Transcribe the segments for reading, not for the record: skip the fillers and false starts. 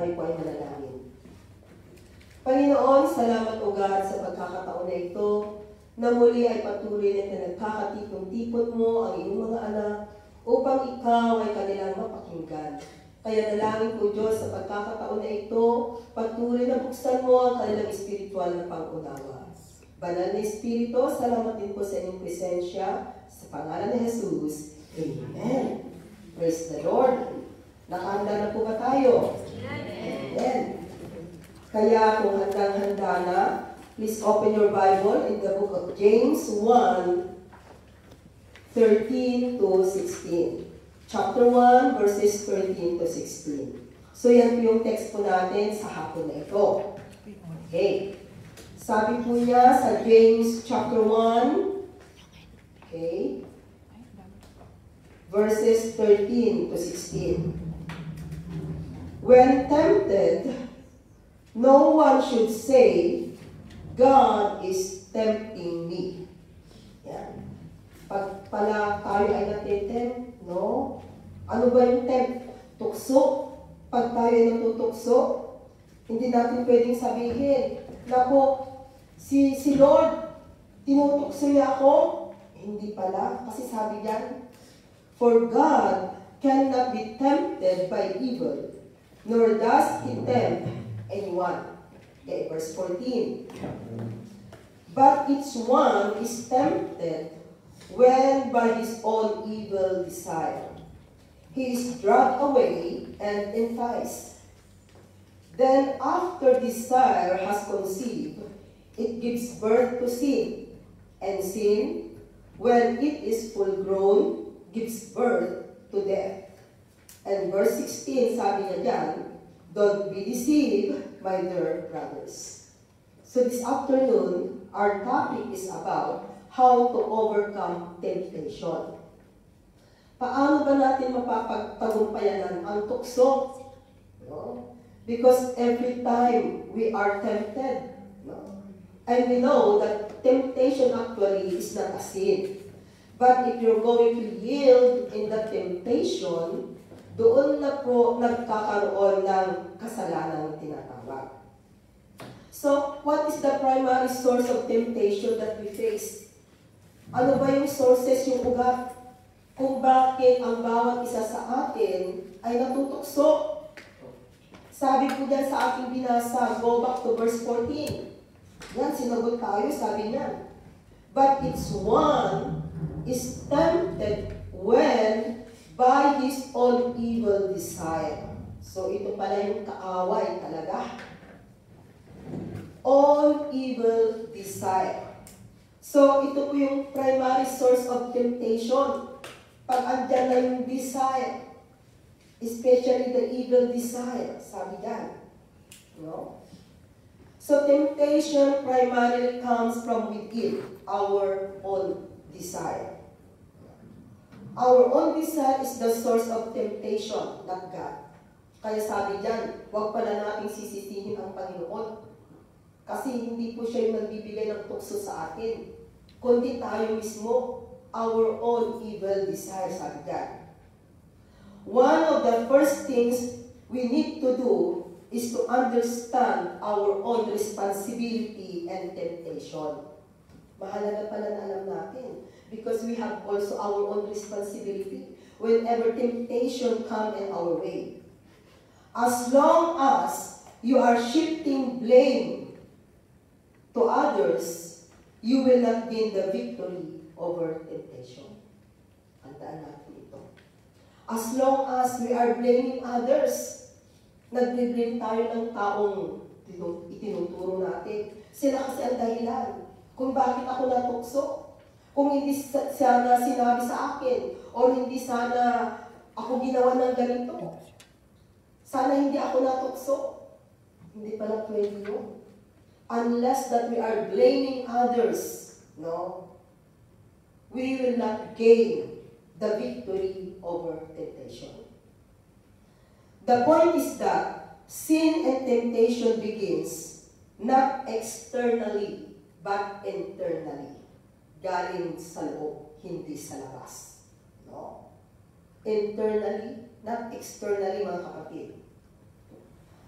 Tayo po ay manalangin. Panginoon, salamat o God sa pagkakataon na ito na muli ay patuloy na nagkakatipon-tipon mo ang iyong mga anak upang ikaw ay kanilang mapakinggan. Kaya dalangin ko Diyos sa pagkakataon na ito, patuloy na buksan mo ang kanilang espiritual na pangunawa. Banal na Espiritu, salamat din po sa inyong presensya sa pangalan ni Jesus. Amen. Praise the Lord. Nakahanda na po ba tayo? Amen. Kaya kung handang-handa na, please open your Bible in the book of James 1:13 to 16. Chapter 1, verses 13 to 16. So yan po yung text po natin sa hapon na ito. Okay. Sabi po niya sa James chapter 1, okay, verses 13 to 16. When tempted, no one should say, God is tempting me. Yan. Pag pala tayo ay natitempt, no? Ano ba yung tempt? Tukso. Pag tayo ay natutukso, hindi natin pwedeng sabihin, nako, si Lord, tinutukso niya ako. Hindi pala. Kasi sabi diyan, for God cannot be tempted by evil, nor does He tempt anyone. Okay, verse 14. But each one is tempted when by his own evil desire he is dragged away and enticed. Then after desire has conceived, it gives birth to sin. And sin, when it is full grown, gives birth to death. And verse 16, sabi niya dyan, don't be deceived, my dear brothers. So this afternoon, our topic is about how to overcome temptation. Paano ba natin mapapagtagumpayanan ang tukso? No? Because every time we are tempted, no? And we know that temptation actually is not a sin. But if you're going to yield in the temptation, doon na po nagkakaroon ng kasalanan ng tinatawag. So, what is the primary source of temptation that we face? Ano ba yung sources, yung ugat? Kung bakit ang bawat isa sa atin ay natutukso? Sabi po dyan sa aking binasa, go back to verse 14. Yan, sinagot tayo, sabi niya. But each one is tempted when by his own evil desire. So ito pala yung kaaway talaga. All evil desire. So ito po yung primary source of temptation. Pag andyan na yung desire, especially the evil desire, sabi yan. No? So temptation primarily comes from within our own desire. Our own desire is the source of temptation, not God. Kaya sabi diyan, huwag pala nating sisisihin ang Panginoon. Kasi hindi po siya yung nagbibigay ng tukso sa atin. Kundi tayo mismo, our own evil desire, sabi diyan. One of the first things we need to do is to understand our own responsibility and temptation. Mahalaga pala na alam natin. Because we have also our own responsibility whenever temptation comes in our way. As long as you are shifting blame to others, you will not gain the victory over temptation. Tandaan natin ito. As long as we are blaming others, nagbe-blame tayo ng taong itinuturo natin. Sila kasi ang dahilan kung bakit ako natukso. Kung hindi sana sinabi sa akin, o hindi sana ako ginawa ng ganito. Sana hindi ako natukso. Hindi pala pwede yun. Unless that we are blaming others, no, we will not gain the victory over temptation. The point is that sin and temptation begins not externally, but internally. Galing sa loob, hindi sa labas. No? Internally, not externally, mga kapatid.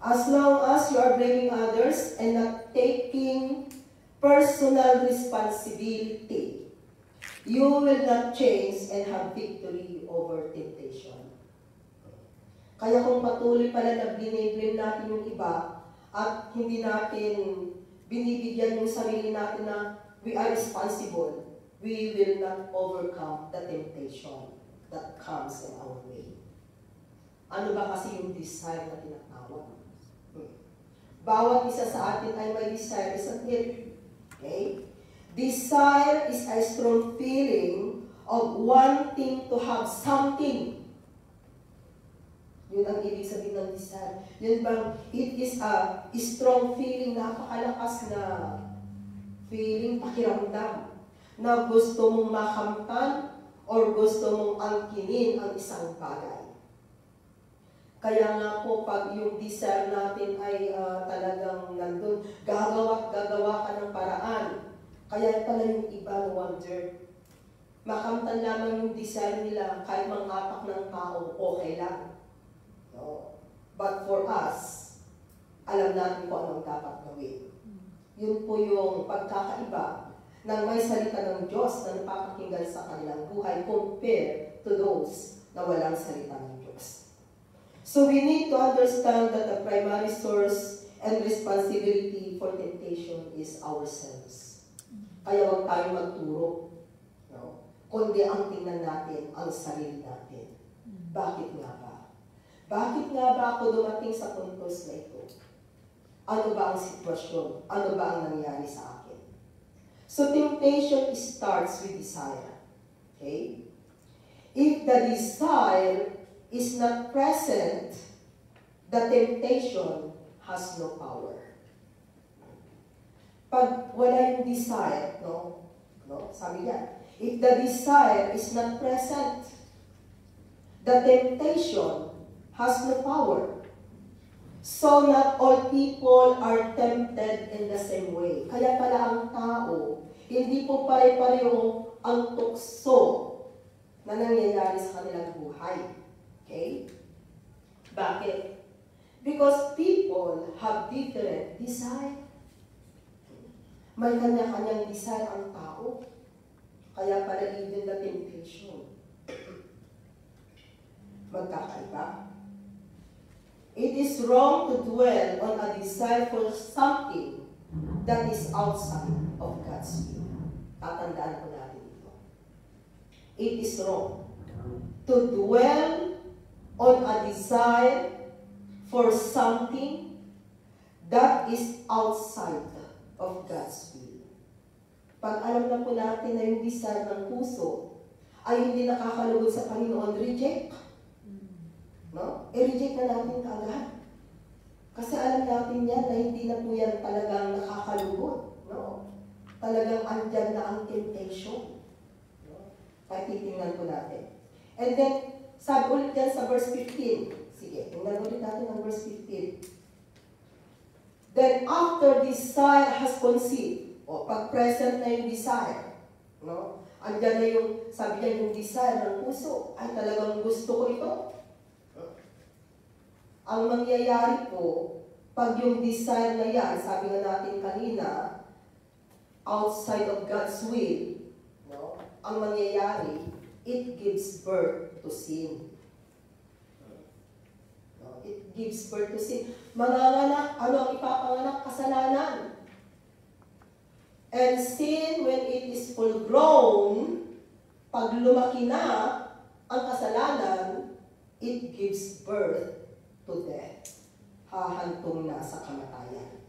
As long as you are blaming others and not taking personal responsibility, you will not change and have victory over temptation. Kaya kung patuloy pala na biniblame natin yung iba at hindi natin binibigyan yung sarili natin na we are responsible, we will not overcome the temptation that comes in our way. Ano ba kasi yung desire na tinatawag? Bawat isa sa atin ay may desire, isn't it? Okay? Desire is a strong feeling of wanting to have something. Yun ang ibig sabihin ng desire. Yun bang, it is a strong feeling, napakalakas na feeling, pakiramdam, na gusto mong makamtan or gusto mong angkinin ang isang bagay. Kaya nga po, pag yung desire natin ay talagang nandun, gagawa ka ng paraan. Kaya pala yung iba wonder. Makamtan lamang yung desire nila, kahit mangapak ng tao, okay lang. No? But for us, alam natin kung anong dapat gawin. Yun po yung pagkakaiba ng may salita ng Diyos na napapakinggan sa kanilang buhay compared to those na walang salita ng Diyos. So we need to understand that the primary source and responsibility for temptation is ourselves. Kaya huwag tayong magturo. No? Kundi ang tingnan natin ang sarili natin. Bakit nga ba? Bakit nga ba ako dumating sa puntos na ito? Ano ba ang sitwasyon? Ano ba ang nangyari sa akin? So temptation starts with desire. Okay? If the desire is not present, the temptation has no power. Pag wala yung desire, sabi niya, if the desire is not present, the temptation has no power. So not all people are tempted in the same way. Kaya pala ang tao, hindi po pare-pareho ang tukso na nangyayari sa kanilang buhay. Okay? Bakit? Because people have different desire. May kanya-kanyang desire ang tao. Kaya pala even the temptation. Magkakaiba. It is wrong to dwell on a desire for something that is outside of God's will. Tatandaan po natin ito. It is wrong to dwell on a desire for something that is outside of God's will. Pag alam na po natin na yung desire ng puso ay hindi nakakalugod sa Panginoon, reject. No? I-reject na natin kaagad. Kasi alam natin yan na hindi na po yan talagang nakakalugod. No? Talagang andyan na ang temptation. No? Kaya titingnan po natin. And then, sabi ulit yan sa verse 15. Sige, tingnan ulit natin ang verse 15. Then after desire has conceived, pag present na yung desire, no? Andyan na yung, sabi niya yung desire ng puso, ay talagang gusto ko ito. Ang mangyayari po, pag yung desire na yan, sabi nga natin kanina, outside of God's will, no? Ang mangyayari, it gives birth to sin. No? It gives birth to sin. Manganganak, ano ang ipapanganak? Kasalanan. And sin, when it is full grown, pag lumaki na ang kasalanan, it gives birth to death. Hahantong na sa kamatayan.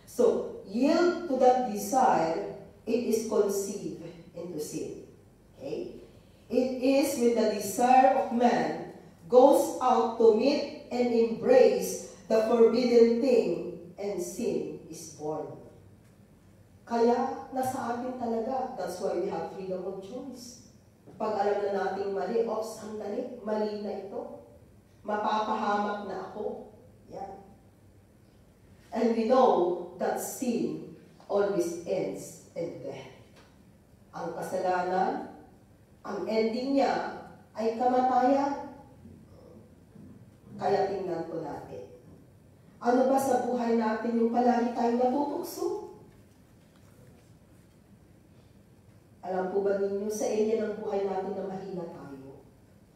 So, yield to that desire, it is conceived into sin. Okay? It is with the desire of man goes out to meet and embrace the forbidden thing, and sin is born. Kaya, nasa atin talaga. That's why we have freedom of choice. Pag alam na natin mali, sandali, mali na ito. Mapapahamak na ako. Yan. And we know that sin always ends in death. Ang kasalanan, ang ending niya ay kamatayan. Kaya tingnan po natin. Ano ba sa buhay natin yung palagi tayong natutukso? Alam po ba ninyo, sa area ng buhay natin na mahina tayo,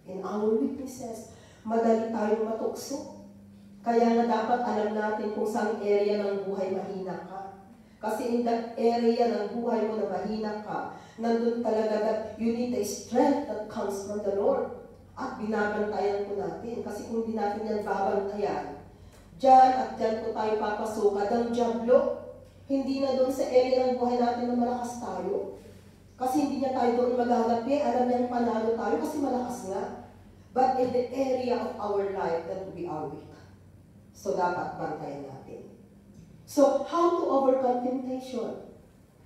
in our weaknesses, madali tayong matukso. Kaya nga dapat alam natin kung saan area ng buhay mahina ka. Kasi in that area ng buhay mo na mahina ka, nandun talaga that you need the strength that comes from the Lord. At binabantayan po natin. Kasi kung hindi natin yan babantayan, dyan at dyan po tayo papasukan ng dyablo. Hindi na doon sa area ng buhay natin na malakas tayo. Kasi hindi niya tayo doon maghahagapi. Alam niyang panalo tayo kasi malakas nga. But in the area of our life, that will be our weak. So dapat bantayan natin. So, how to overcome temptation?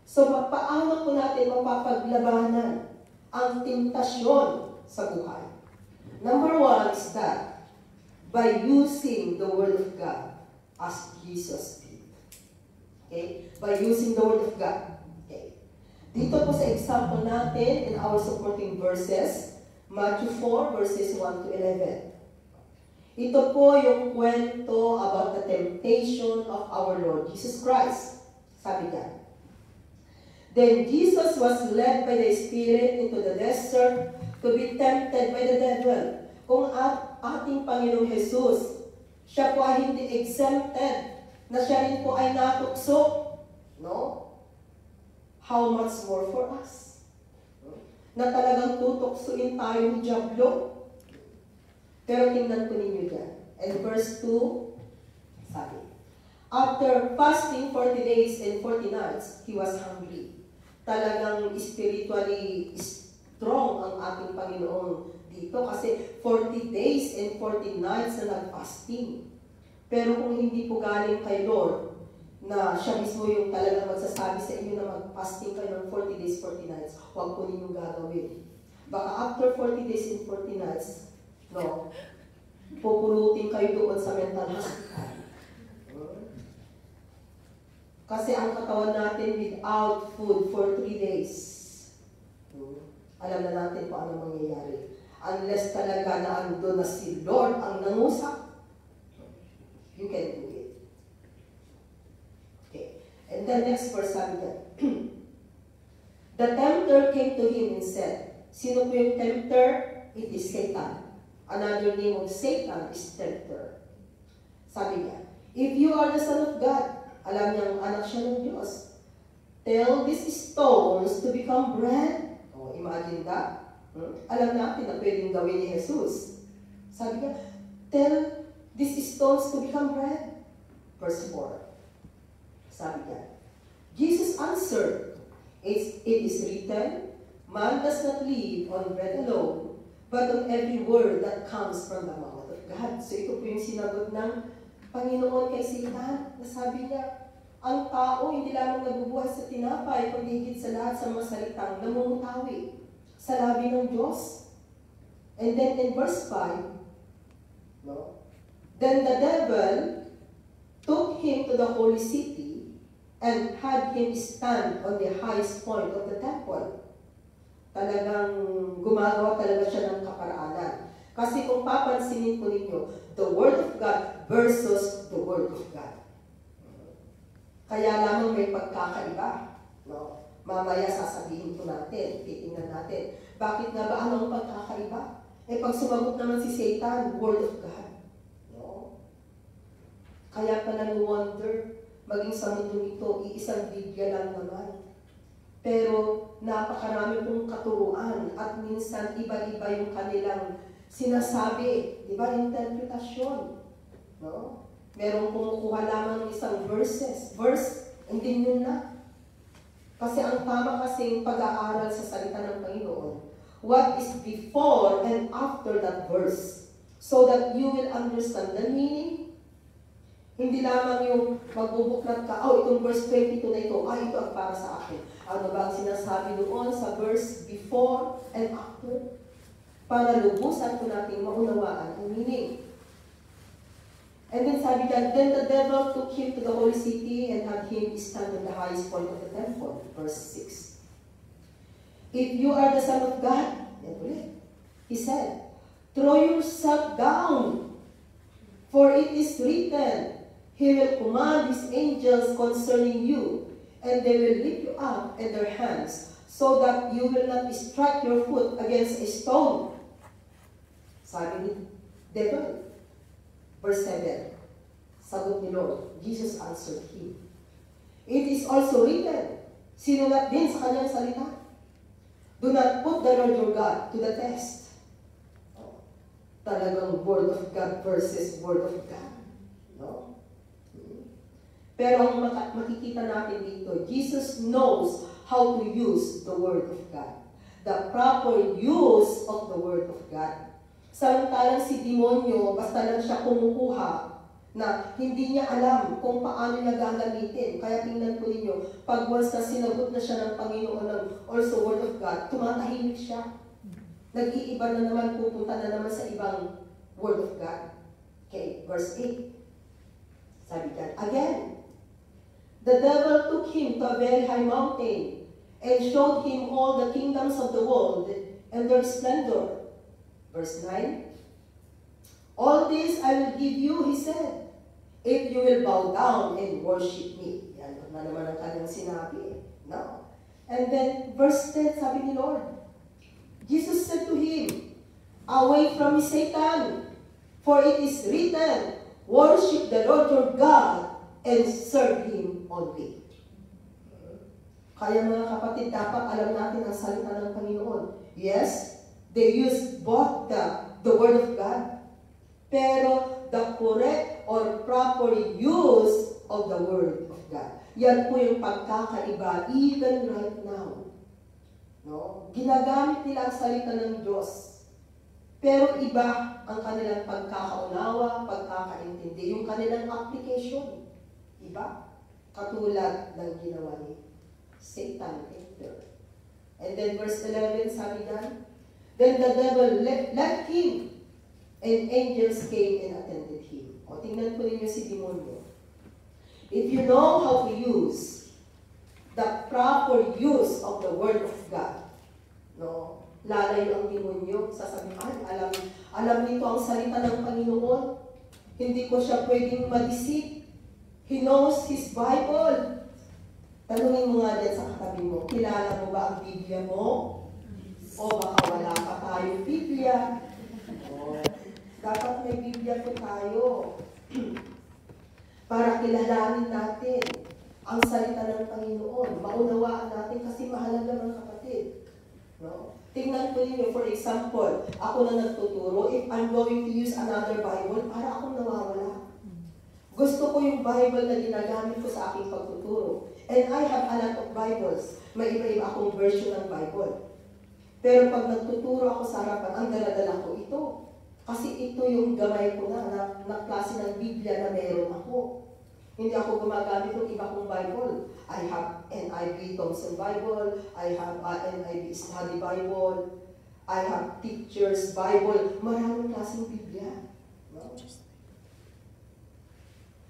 So, paano po natin mapapaglabanan ang temptasyon sa buhay? Number 1 is that by using the Word of God as Jesus did. Okay? By using the Word of God. Okay. Dito po sa example natin in our supporting verses, Matthew 4 verses 1 to 11. Ito po yung kwento about the temptation of our Lord Jesus Christ. Sabi niya, Then Jesus was led by the Spirit into the desert to be tempted by the devil. Kung ating Panginoong Jesus, siya po ay hindi exempted, na siya rin po ay natukso. No? How much more for us? Na talagang tutuksuin tayo ng dyablo. Pero tingnan po ninyo dyan. And verse 2, sabi, After fasting 40 days and 40 nights, he was hungry. Talagang spiritually strong ang ating Panginoon dito kasi 40 days and 40 nights na nag-fasting. Pero kung hindi po galing kay Lord, na siya mismo yung talagang magsasabi sa inyo na mag-fasting kayo ng 40 days, 40 nights, huwag po ninyong gagawin. Baka after 40 days and 40 nights, no, pupulutin kayo doon sa mental hospital. Kasi ang katawan natin without food for 3 days, alam na natin kung ano mangyayari. Unless talaga na ando na si Lord ang nangusap, you can do it. Okay. And then next verse sabi niya, The tempter came to him and said, sino po yung tempter? It is Satan. Another name of Satan is tempter. Sabi niya, if you are the Son of God, alam niyang anak siya ng Diyos, tell these stones to become bread. Oh, imagine that. Alam natin na pwedeng gawin ni Jesus. Sabi niya, tell these stones to become bread. Verse 4. Sabi niya, Jesus answered, it is written, man does not live on bread alone, but on every word that comes from the mouth of God. So ito po yung sinagot ng Panginoon kay Satan. Nasabi niya, ang tao hindi lamang nabubuhay sa tinapay, kundi higit sa lahat sa mga salitang namumutawi sa labi ng Diyos. And then in verse 5, no? Then the devil took him to the holy city and had him stand on the highest point of the temple. Talagang gumagawa talaga siya ng kaparaanan. Kasi kung papansinin po ninyo, the Word of God versus the Word of God. Kaya lamang may pagkakaiba. No? Mamaya sasabihin po natin, titingnan natin. Bakit nga ba anong pagkakaiba? Eh pag sumagot naman si Satan, Word of God. No? Kaya pa nang-wonder, maging sa mundo ito, iisang Biblia lang naman. Pero napakarami pong katuruan at minsan iba-iba yung kanilang sinasabi, di ba? Interpretasyon. No? Merong kumukuha lamang ng isang verse, hindi yun na. Kasi ang tama kasing pag-aaral sa salita ng Panginoon, what is before and after that verse, so that you will understand the meaning. Hindi lamang yung magbubuklat ka, itong verse 22 na ito, ito ang para sa akin. Ano ba ang sinasabi doon sa verse before and after? Para lubusan po natin maunawaan ang meaning. And then sabi niya, then the devil took him to the holy city and had him stand on the highest point of the temple. Verse 6. If you are the Son of God, he said, throw yourself down, for it is written, He will command His angels concerning you, and they will lift you up in their hands, so that you will not strike your foot against a stone. Sabi ni devil. Verse 7. Sagot ni Lord, Jesus answered him, it is also written, sinulat din sa kanyang salita, do not put the Lord your God to the test. Talagang word of God versus word of God. No? Pero ang makikita natin dito, Jesus knows how to use the word of God. The proper use of the word of God. Samantalang si demonyo, basta lang siya kumukuha na hindi niya alam kung paano niya gagamitin. Kaya tingnan po ninyo, pag once na sinagot na siya ng Panginoon ng also word of God, tumatahimik siya. Nag-iiba na naman, pupunta na naman sa ibang word of God. Okay, verse 8. Sabi dyan, again, the devil took him to a very high mountain and showed him all the kingdoms of the world and their splendor. Verse 9, all this I will give you, he said, if you will bow down and worship me. Yan na naman ang kanyang sinabi. No? And then, verse 10, sabi ni Lord, Jesus said to him, away from me, Satan, for it is written, worship the Lord your God and serve Him only. Kaya mga kapatid, dapat alam natin ang salita ng Panginoon. Yes, they use both the word of God, pero the correct or proper use of the word of God. Yan po yung pagkakaiba even right now. No? Ginagamit nila ang salita ng Diyos. Pero iba ang kanilang pagkakaunawa, pagkakaintindi, yung kanilang application. Iba. Katulad ng ginawa ni Satan. And then verse 11, sabi niyan, then the devil left him, and angels came and attended him. O, tingnan po ninyo si demonyo. If you know how to use the proper use of the word of God, no, lalayo ang demonyo, sasabihin, ay, alam nito ang salita ng Panginoon. Hindi ko siya pwedeng ma-deceive. He knows His Bible. Tanungin mo nga dyan sa katabi mo, kilala mo ba ang Biblia mo? O baka wala pa tayong Biblia. O, dapat may Biblia po tayo. Para kilalanin natin ang salita ng Panginoon. Maunawaan natin kasi mahalaga mga kapatid. No? Tingnan po ninyo, for example, ako na nagtuturo, if I'm going to use another Bible, para akong nawawala. Gusto ko yung Bible na ginagamit ko sa aking pagtuturo. And I have a lot of Bibles. May iba-iba akong version ng Bible. Pero pag nagtuturo ako sa harapan, ang dala-dala ko ito. Kasi ito yung gamay ko na klase ng Biblia na meron ako. Hindi ako gumagamit ng iba kong Bible. I have NIV Thompson Bible, I have NIV Study Bible, I have Teacher's Bible. Maraming klaseng Biblia. No?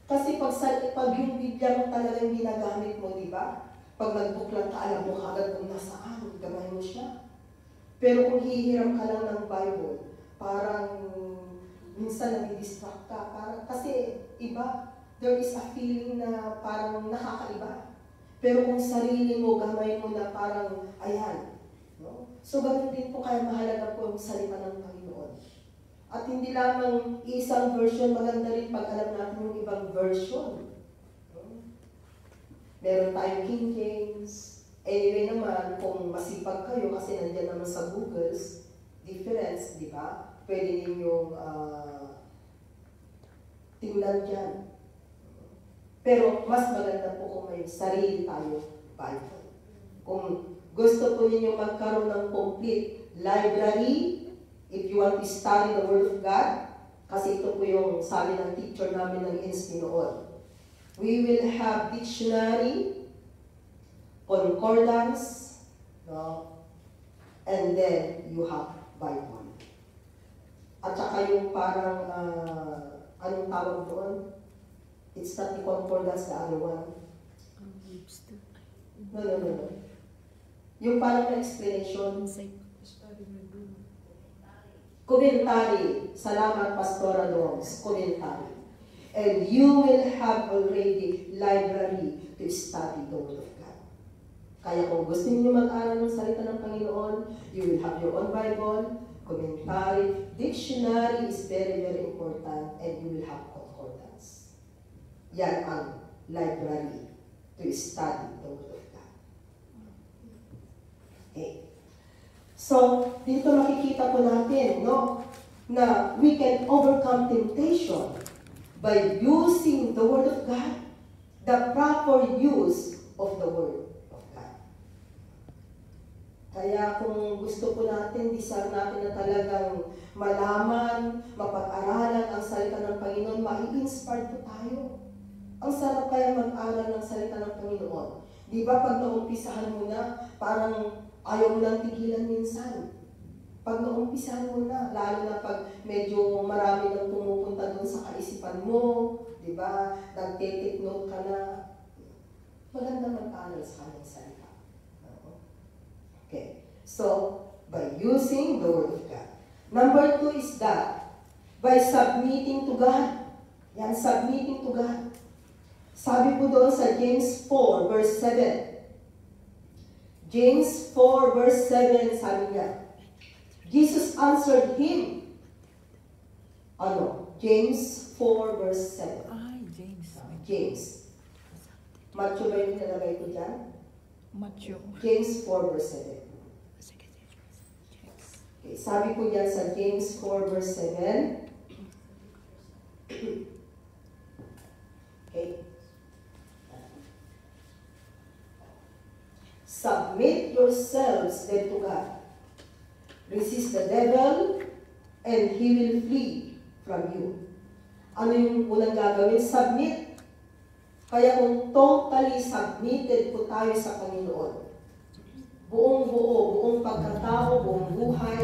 Kasi pag yung Biblia mo talagang ginagamit mo, di ba? Pag nagbuklat ka, alam mo kagad kung nasaan, gamay mo siya. Pero kung hihiram ka lang ng Bible, parang minsan nag-distract ka. Kasi iba, there is a feeling na parang nakakaiba. Pero kung sarili mo, gamay mo na parang, ayan. No? So, ganun din po kaya mahalaga po yung salita ng Panginoon. At hindi lamang isang version, maganda rin pag alam natin yung ibang version. No? Meron tayong King James. Anyway naman, kung masipag kayo, kasi nandiyan naman sa Google's difference, di ba? Pwede ninyong tingnan dyan. Pero mas maganda po kung may sarili tayo Bible. Kung gusto po ninyong magkaroon ng complete library, if you want to study the Word of God, kasi ito po yung sabi ng teacher namin ng INSP noon. We will have dictionary, concordance, no? And then you have Bible. At saka yung parang, anong tawag doon? It's not the concordance, the other one. No. Yung parang explanation. Commentary. Salamat, Pastora Doms. Commentary. And you will have already library to study the Word of God. Kaya kung gusto niyo mag-aral ng salita ng Panginoon, you will have your own Bible, commentary, dictionary is very, very important, and you will have concordance. Yan ang library to study the Word of God. Okay. So, dito makikita po natin, no, na we can overcome temptation by using the Word of God, the proper use of the Word of God. Kaya kung gusto po natin, desire natin na talagang malaman, mapag-aralan ang salita ng Panginoon, mai-inspire po tayo. Ang sarap kaya mag-aral ng salita ng Panginoon. Di ba pag naumpisahan mo na, parang ayaw mo lang tigilan minsan. Pag naumpisahan mo na, lalo na pag medyo marami nang pumupunta doon sa kaisipan mo, di ba, nag-take note ka na, maganda mag-aral sa kanyang salita. Okay, so, by using the Word of God. Number 2 is that, by submitting to God. Yan, submitting to God. Sabi po doon sa James 4, verse 7. James 4, verse 7, sabi niya, Jesus answered him. Ano? James 4, verse 7. James. James. Matthew ba yung nilagay ko dyan? Matthew. James 4, verse 7. Okay, sabi ko dyan sa James 4, verse 7. Okay. Submit yourselves then to God. Resist the devil, and he will flee from you. Ano yung unang gagawin? Submit. Kaya kung totally submitted po tayo sa Panginoon, buong buo, buong pagkatao, buong buhay,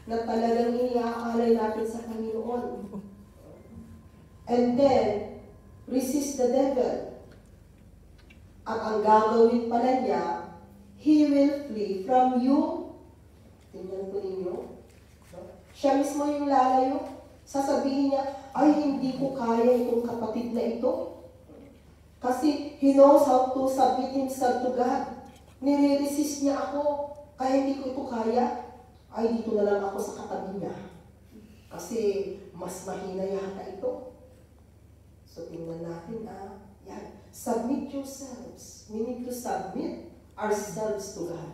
na talagang iniaalay natin sa Panginoon. And then, resist the devil. At ang gagawin pala niya, he will flee from you. Tingnan po ninyo. Siya mismo yung lalayo. Sasabihin niya, ay hindi ko kaya itong kapatid na ito. Kasi he knows how to submit himself to God. Nire-resist niya ako. Kaya hindi ko ito kaya. Ay dito na lang ako sa katabi niya. Kasi mas mahina yata ito. So tingnan natin yan. Submit yourselves. We need to submit ourselves to God.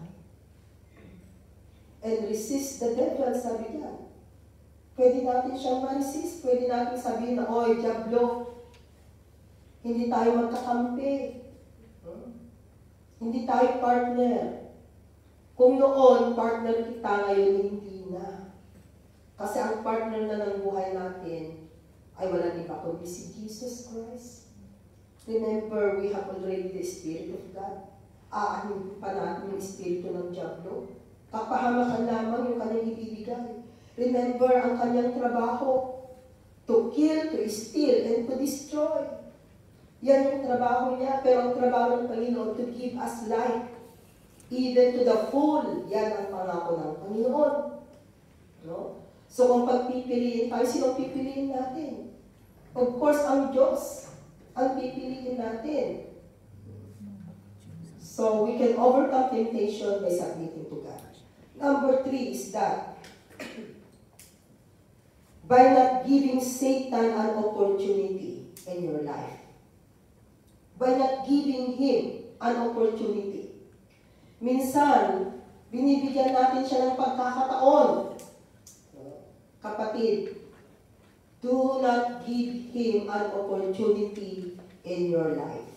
And resist the devil, sabi niya. Pwede natin siyang ma-resist. Pwede natin sabihin na, oy, diablo, hindi tayo magkakampi. Hindi tayo partner. Kung noon, partner kita, ngayon hindi na. Kasi ang partner na ng buhay natin ay walang iba kundi si Jesus Christ. Remember, we have already the Spirit of God. Aanin pa natin yung Espiritu ng diablo. Kapahamakan lamang yung kanyang ibibigay. Remember ang kanyang trabaho, to kill, to steal, and to destroy. Yan yung trabaho niya, pero ang trabaho ng Panginoon, to give us life, even to the full. Yan ang pangako ng Panginoon. No? So kung pagpipiliin tayo, sino pipiliin natin? Of course, ang Diyos ang pipiliin natin. So we can overcome temptation by submitting to God. Number 3 is that by not giving Satan an opportunity in your life. By not giving him an opportunity. Minsan, binibigyan natin siya ng pagkakataon. Kapatid, do not give him an opportunity in your life.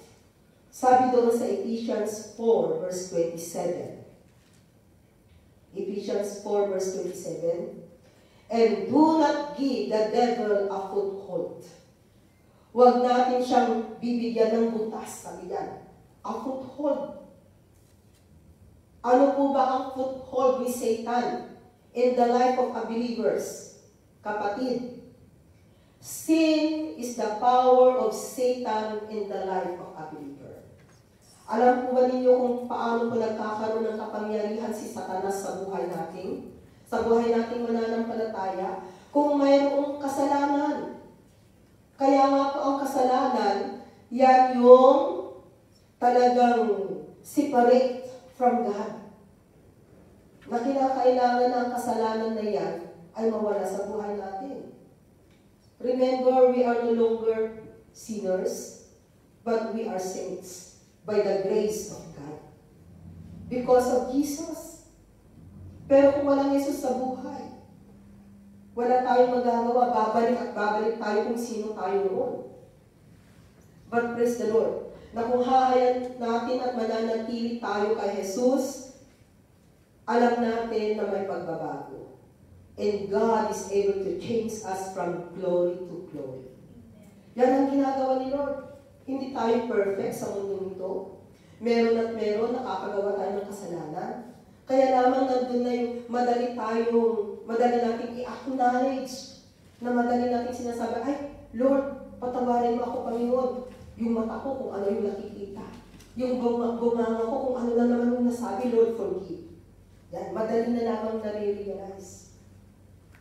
Sabi doon sa Ephesians 4, verse 27. Ephesians 4, verse 27. And do not give the devil a foothold. Huwag natin siyang bibigyan ng butas, sabi yan. A foothold. Ano po ba ang foothold ni Satan in the life of a believers? Kapatid, sin is the power of Satan in the life of a believer. Alam po ba ninyo kung paano po nagkakaroon ng kapangyarihan si Satanas sa buhay natin? Sa buhay nating mananampalataya? Kung mayroong kasalanan. Kaya nga po ang kasalanan, yan yung talagang separate from God. Na kinakailangan ang kasalanan na yan ay mawala sa buhay natin. Remember, we are no longer sinners, but we are saints by the grace of God. Because of Jesus. Pero kung walang Jesus sa buhay, wala tayong magagawa, babalik at babalik tayo kung sino tayo noon. But praise the Lord, na kung hahayan natin at mananatili tayo kay Jesus, alam natin na may pagbabago. And God is able to change us from glory to glory. Yan ang ginagawa ni Lord. Hindi tayo perfect sa mundong ito. Meron at meron, nakakagawa tayo ng kasalanan. Kaya lamang nandun na yung madali natin i-acknowledge, na madali natin sinasabi, ay, Lord, patawarin mo ako, Panginoon. Yung mata ko kung ano yung nakikita. Yung bunganga ko kung ano na naman yung nasabi, Lord, forgive. Yan, madali na lamang nare-realize.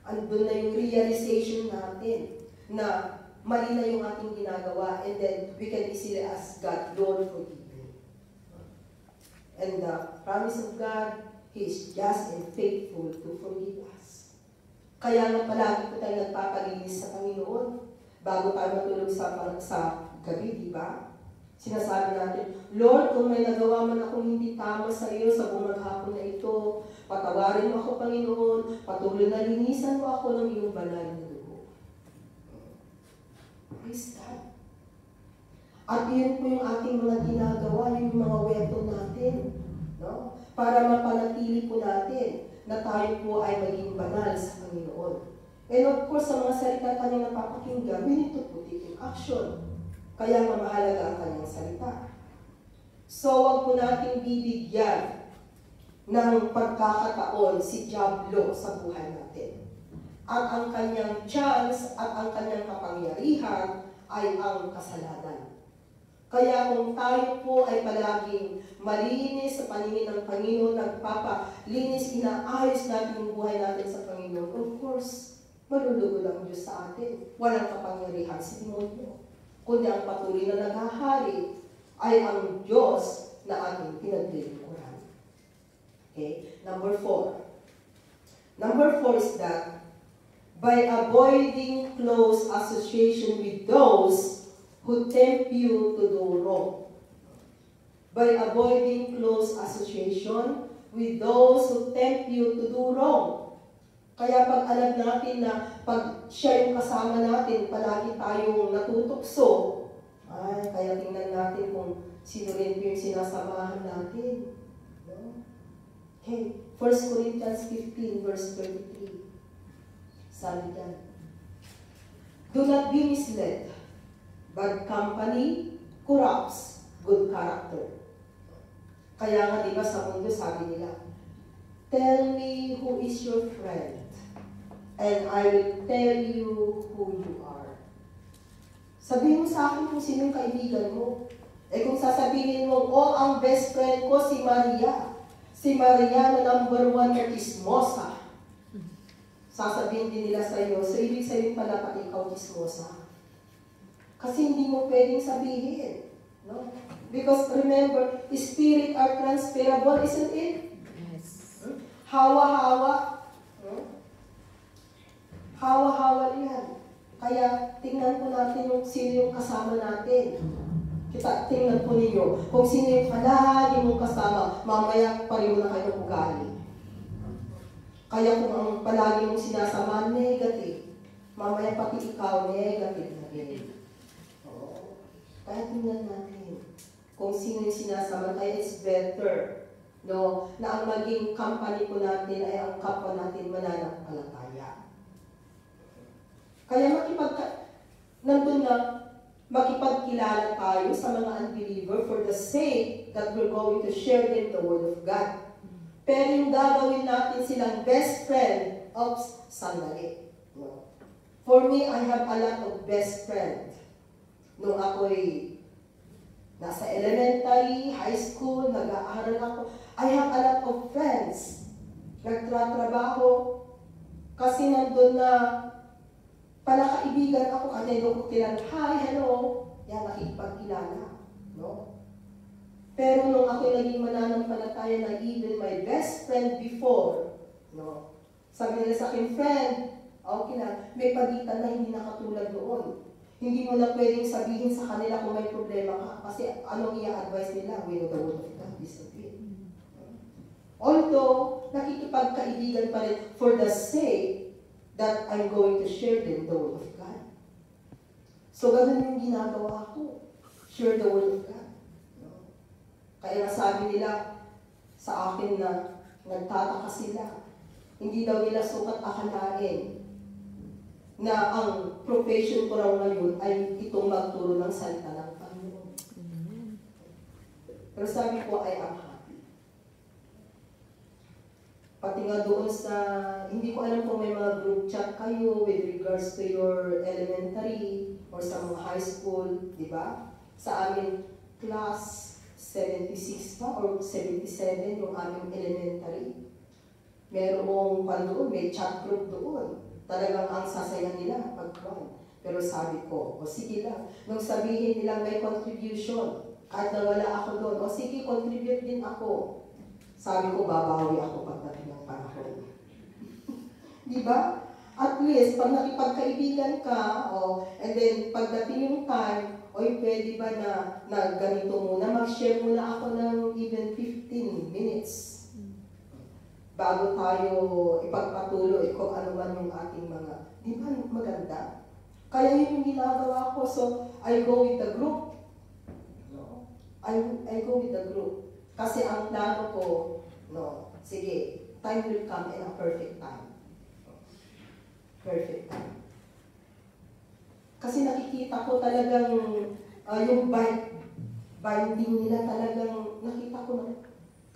Andun na yung realization natin na mali na yung ating ginagawa, and then we can easily ask God, Lord, forgive me. And the promise of God, He is just and faithful to forgive us. Kaya nga palagi po tayo nagpapalinis sa Panginoon bago tayo matulog sa gabi, di ba? Sinasabi natin, Lord, kung may nagawa man akong hindi tama sa iyo sa buong hapon na ito, patawarin mo ako, Panginoon, patuloy na linisan mo ako ng iyong banal na dugo. Praise God. At yun po yung ating mga ginagawa, yung mga weapon natin, no? Para mapanatili po natin na tayo po ay maging banal sa Panginoon. And of course, sa mga salita kanyang napapakinggan, we need to put it in action. Kaya mahalaga ang kanyang salita. So, wag po nating bibigyan ng pagkakataon si Diablo sa buhay natin. At ang kanyang chance at ang kanyang kapangyarihan ay ang kasalanan. Kaya kung tayo po ay palaging malinis sa paningin ng Panginoon, nagpapalinis, inaayos natin yung buhay natin sa Panginoon, of course, malulugo ang Diyos sa atin. Walang kapangyarihan si demonyo. Kundi ang patuloy na naghahari ay ang Diyos na ating pinaglilingkuran. Okay? Number 4. Number 4 is that by avoiding close association with those who tempt you to do wrong. By avoiding close association with those who tempt you to do wrong. Kaya pag alam natin na pag siya yung kasama natin, palagi tayong natutokso, ay, kaya tingnan natin kung sino rin yung sinasamahan natin. No? Okay, 1 Corinthians 15 verse 33. Sabi dyan, do not be misled. Bad company corrupts good character. Kaya nga diba sa mundo sabi nila, tell me who is your friend, and I will tell you who you are. Sabihin mo sa akin kung sino yung kaibigan mo. Eh kung sasabihin mo, oh, ang best friend ko si Maria. Si Maria na number 1 na chismosa. Sasabihin din nila sa iyo, so ibig sabihin pala pati ikaw chismosa. Kasi hindi mo pwedeng sabihin. No? Because remember, spirit are transferable, isn't it? Yes. Hawa-hawa. Hawa-hawa yan. Kaya tingnan po natin yung sino yung kasama natin. Tingnan po ninyo, kung sino yung palagi mong kasama, mamaya pareho na kayo ugali. Kaya kung ang palagi mong sinasama, negative, mamaya pati ikaw, negative na rin. Kaya tingnan natin kung sino yung sinasama. Kaya it's better, no, na ang maging company po natin ay ang kapwa natin mananampalataya. Kaya nandun na, makipagkilala tayo sa mga unbeliever for the sake that we're going to share them the Word of God. Pero yung gagawin natin silang best friend of sandali. No. For me, I have a lot of best friend. Nung ako'y nasa elementary, high school, nag-aaral ako, I have a lot of friends. Nagtratrabaho kasi nandun na Pala kaibigan ako, kanino ko kilala, hi, hello, yan, nakikipagkilala. No? Pero nung ako naging mananampalataya na even my best friend before, no? Sabi nila sa akin, friend, okay na, may pagitan na hindi nakatulad noon. Hindi mo na pwedeng sabihin sa kanila kung may problema ka kasi anong i-advise nila? We know the word of God is a bit. Although, nakikipagkaibigan pa rin for the sake that I'm going to share them the word of God. So, ganun yung ginagawa ko. Share the word of God. Kaya nasabi nila sa akin na nagtataka sila. Hindi daw nila sukat akalain na ang profession ko raw ngayon ay itong magturo ng salita ng Panginoon. Pero sabi ko, I am happy. Pati nga doon sa, hindi ko alam kung may mga group chat kayo with regards to your elementary or sa mga high school, di ba? Sa amin, class 76 pa or 77 yung aming elementary. Merong doon, may chat group doon. Talagang ang sasaya nila pagkuhan. Pero sabi ko, o sige lang, nung sabihin nila may contribution, kahit na wala ako doon, o sige, contribute din ako. Sabi ko, babawi ako pagdating ng panahon. Di ba? At least, pag nakipagkaibigan ka, and then pagdating yung time, oy, pwede ba na ganito muna, mag-share muna ako ng even 15 minutes bago tayo ipagpatuloy kung ano man yung ating mga, di ba maganda? Kaya yun yung ginagawa ko. So, I go with the group. No? I go with the group. Kasi ang plano ko, no, sige, time will come in a perfect time. Perfect time. Kasi nakikita ko talagang yung binding nila talagang nakita ko na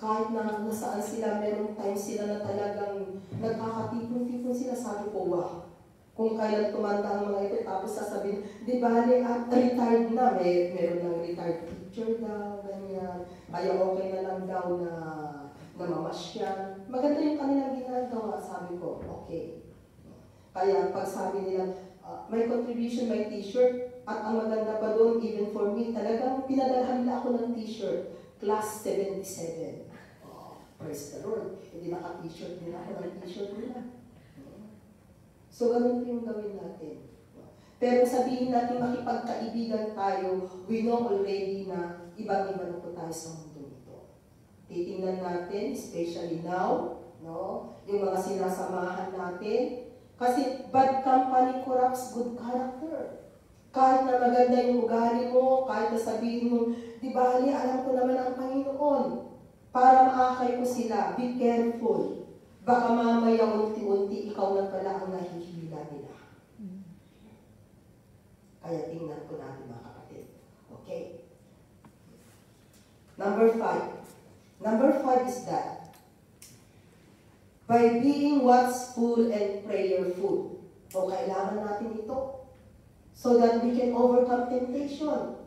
kahit na nasaan sila, meron time sila na talagang nagkakatipon-tipon sila. Sabi ko, wow, kung kailan tumanda ang mga ito, tapos sasabihin, di ba, retired na, meron ng retired teacher daw, ganyan. Kaya okay na lang daw na mamasyal. Maganda yung kanilang ginagawa, sabi ko, okay. Kaya pag sabi nila, may contribution, may t-shirt, at ang maganda pa doon, even for me, talagang pinadalhan nila ako ng t-shirt, class 77. Praise the Lord. Hindi naka-t-shirt din ako ng t-shirt nila. So, ganun po yung gawin natin. Pero sabihin natin makipagkaibigan tayo, we know already na ibang-iba na po tayo sa mundo nito. Titingnan natin, especially now, no, yung mga sinasamahan natin. Kasi bad company corrupts good character. Kahit na maganda yung ugali mo, kahit na sabihin mo, di ba, alam ko naman ang Panginoon. Para maakay ko sila, be careful. Baka mamaya unti-unti ikaw na pala ang nahihila nila. Kaya tingnan ko natin mga kapatid. Okay. Number 5. Number 5 is that by being watchful and prayerful. O kailangan natin ito so that we can overcome temptation.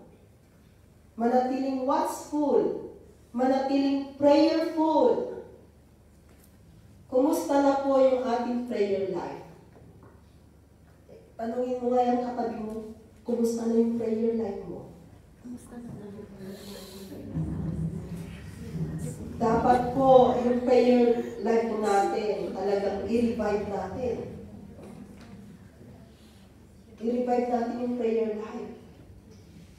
Manatiling watchful. Manatiling prayerful. Kumusta na po yung ating prayer life? Tanungin mo nga yung katabi mo, kumusta na yung prayer life mo? Kumusta na? Dapat po yung prayer life po natin, talagang i-revive natin. I-revive natin yung prayer life.